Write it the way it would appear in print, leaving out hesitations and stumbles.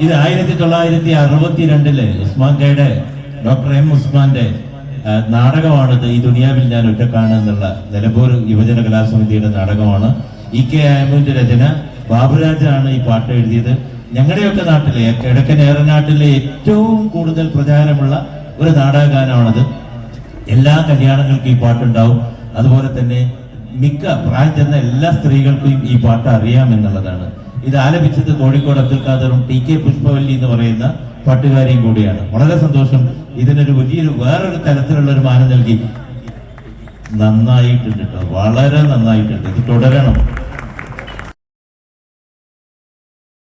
ഇത് 1962 Usman ഖയുടെ doctor M ഉസ്മാന്റെ നാടകമാണിത്. ഈ ദുനിയാവിൽ ഞാൻ ഒറ്റക്കാണ് എന്നുള്ള നിലമ്പൂർ യുവജന കലാസമിതിയുടെ നാടകമാണ്. EK ആയമൂന്റെ രചന. ബാബുരാജാണ് ഈ പാട്ട് എഴുതിയത്. ഞങ്ങളുടെയൊക്കെ നാട്ടിലെ കിഴക്കൻ ഏറനാട്ടിലെ ഏറ്റവും കൂടുതൽ പ്രചാരമുള്ള ഒരു നാടകഗാനമാണത്. എല്ലാ കല്യാണങ്ങൾക്കും ഈ പാട്ടുണ്ടാവും. അതുപോലെ തന്നെ മിക്ക പ്രായം ചെന്ന എല്ലാ സ്ത്രീകൾക്കും ഈ പാട്ട് അറിയാമെന്നുള്ളതാണ്. ഇത് ആലപിച്ചത് കോഴിക്കോട് അബ്ദുൽ ഖാദറും TK പുഷ്പവല്ലി എന്ന് പറയുന്ന പാട്ടുകാരിയും കൂടിയാണ്. വളരെ സന്തോഷം. ഇതിനൊരു വലിയൊരു വേറൊരു തലത്തിലുള്ള ഒരു മാനം നൽകി. നന്നായിട്ടുണ്ട് കേട്ടോ, വളരെ നന്നായിട്ടുണ്ട്. ഇത് തുടരണം.